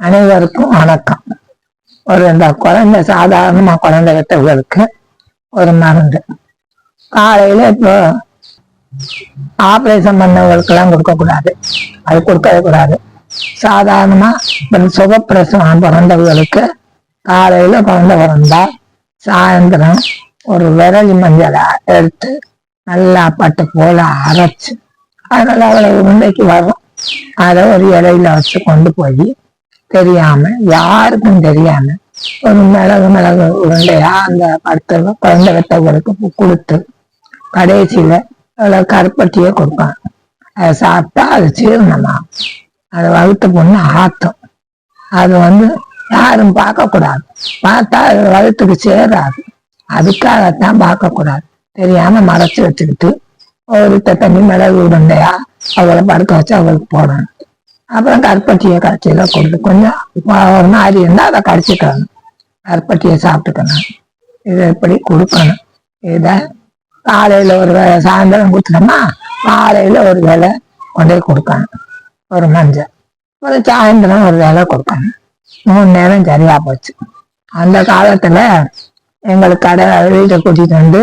அனைவருக்கும் வணக்கம். இந்த குழந்தை சாதாரணமா குழந்தை பெற்றவர்களுக்கு ஒரு மருந்து காலையில இப்போ ஆபரேஷன் பண்ணவர்களுக்கு எல்லாம் கொடுக்க கூடாது, அது கொடுக்கவே கூடாது. சாதாரணமா சுகப்பிரசவம் பிறந்தவர்களுக்கு காலையில குழந்தை பிறந்தா சாயந்தரம் ஒரு விரலி மஞ்சளை எடுத்து நல்லா பட்டு போல அரைச்சு அதனால அவ்வளவு உண்டைக்கு வரும். அதை ஒரு இலையில வச்சு கொண்டு போய் தெரியாம யாருக்கும் தெரியாம ஒரு மிளகு உருண்டையா அந்த படுத்த குழந்தை வெட்டவர்களுக்கு கொடுத்து கடைசியில அவ்வளவு கருப்பட்டியே கொடுப்பாங்க. அதை சாப்பிட்டா அது சீரணமா, அதை வகுத்த பொண்ணு ஆத்தம். அது யாரும் பார்க்க கூடாது, பார்த்தா அது வகுத்துக்கு சேராது. அதுக்காகத்தான் பார்க்க கூடாது. தெரியாம மறைச்சு வச்சுக்கிட்டு ஒரு தண்ணி மிளகு உருண்டையா அவளை படுக்க வச்சு அவளுக்கு போடணும். அப்புறம் கருப்பட்டியை கரைச்சியில கொடுத்து கொஞ்சம் ஒரு மாதிரி இருந்தா அதை கரைச்சிக்கணும், கருப்பட்டியை சாப்பிட்டுக்கணும். இதை எப்படி கொடுக்கணும். இதை காலையில ஒரு வேலை சாயந்தரம் கொடுத்துட்டோம்னா காலையில ஒரு வேலை கொண்டே கொடுக்கணும், ஒரு மஞ்சள். ஒரு சாயந்தரம் ஒரு வேலை கொடுக்கணும். 3 நேரம் சரியா போச்சு. அந்த காலத்துல எங்களுக்கு வீட்டை கூட்டிட்டு வந்து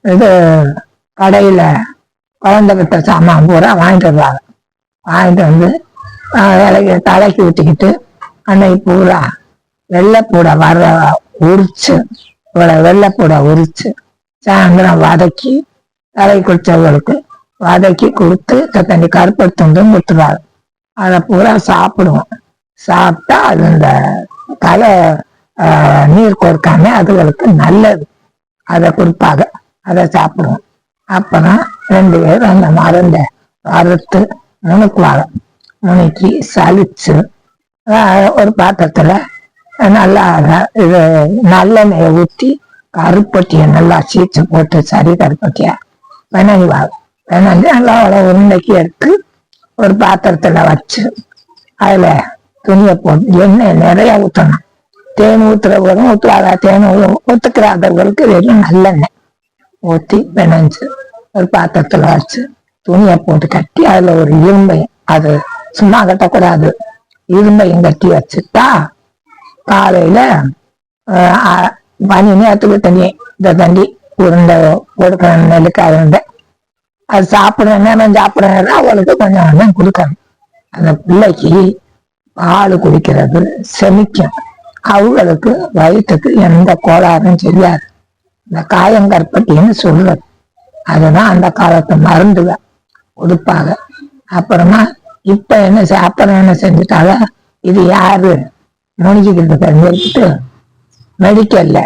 இது கடையில குழந்தை பெற்ற சாமான் பூரா வாங்கிட்டு வருவாங்க. வாங்கிட்டு வந்து வேலைக்கு தலைக்கு ஊற்றிக்கிட்டு அன்னைக்கு பூரா வெள்ளைப்பூடை உரிச்சு வெள்ளைப்பூடை உரிச்சு சாயந்தரம் வதக்கி தலை குடிச்சவங்களுக்கு வதக்கி கொடுத்து தண்ணி கருப்படுத்தும் கொடுத்துருவாங்க. அதை பூரா சாப்பிடுவோம். சாப்பிட்டா அது இந்த தலை நீர் கோர்க்காம அதுகளுக்கு நல்லது. அதை கொடுப்பாங்க, அதை சாப்பிடுவோம். அப்புறம் 2 பேரும் அந்த மருந்தை வறுத்து முணுக்குவாங்க. முணுக்கி சலிச்சு ஒரு பாத்திரத்துல நல்லா இது நல்லெண்ணெயை ஊற்றி கருப்பட்டியை நல்லா சீச்சு போட்டு சரி கருப்பட்டியா பிணைவாங்க. பிணைஞ்சு நல்லா உருண்டைக்கு எடுத்து ஒரு பாத்திரத்துல வச்சு அதுல துணியை போட்டு எண்ணெய் நிறைய ஊற்றணும். தேன் ஊத்துறவங்களும் ஊற்றுவாங்க, தேன் ஒத்துக்கிறாதவர்களுக்கு வெறும் நல்லெண்ணெய் ஊற்றி பிணைஞ்சு ஒரு பாத்திரத்துல வச்சு துணியை போட்டு கட்டி அதுல ஒரு இரும்பையும், அது சும்மா கட்டக்கூடாது, இரும்பையும் கட்டி வச்சுட்டா காலையில 10 நேரத்துக்கு தண்ணி உருண்டை கொடுக்க நெல்லுக்காய் உருண்டை அது சாப்பிடுற நேரம் அவளுக்கு கொஞ்சம் கொஞ்சம் கொடுக்கணும். அந்த பிள்ளைக்கு பால் குடிக்கிறது செமிக்கும். அவங்களுக்கு வயிற்றுக்கு எந்த கோளாறும் செய்யாது. இந்த காயங்கற்பட்டின்னு சொல்றது அதுதான் அந்த காலத்து மருந்துக கொடுப்பாங்க. அப்புறமா இப்ப அப்புறம் என்ன செஞ்சுட்டாங்க, இது யாரு முடிஞ்சுக்கிட்டு தெரிஞ்சுக்கிட்டு மெடிக்கல்ல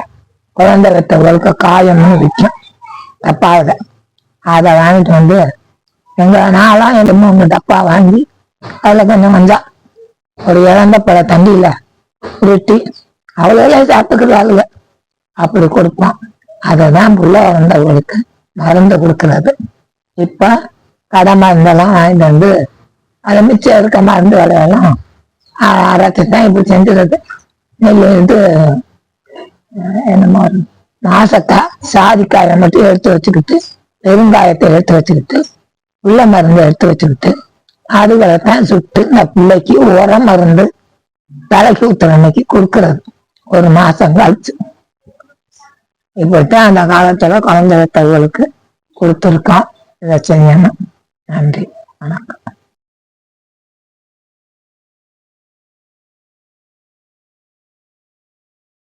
குழந்தை வெற்றவர்களுக்கு காயம்னு விற்கும் டப்பாவில. அதை வாங்கிட்டு வந்து நான்லாம் 3 டப்பா வாங்கி அதுல கொஞ்சம் ஒரு இழந்த பழ தண்டியில உருட்டி அவ்வளோ சாப்பிட்டுக்கிறாளுங்க. அப்படி கொடுப்போம். அதைதான் புள்ள வந்தவர்களுக்கு மருந்து கொடுக்கறது. இப்ப கடை மருந்தெல்லாம் வாங்கிட்டு வந்து அதை மிச்சம் இருக்க மருந்து விலையெல்லாம் அரைச்சுதான் இப்படி செஞ்சுறது. இது என்னமோ மாசக்காய் சாதிக்காயை மட்டும் எடுத்து வச்சுக்கிட்டு பெருங்காயத்தை எடுத்து வச்சுக்கிட்டு உள்ள மருந்து எடுத்து வச்சுக்கிட்டு அதுகளைத்தான் சுட்டு இந்த பிள்ளைக்கு உரம் மருந்து தலைக்கு ஊத்துற அன்னைக்கு கொடுக்கறது 1 மாசம் கழிச்சு. இப்படித்தான் அந்த காலத்துல குழந்தை வெற்றவர்களுக்கு கொடுத்துருக்கோம். இதை செய்யணும். நன்றி, வணக்கம்.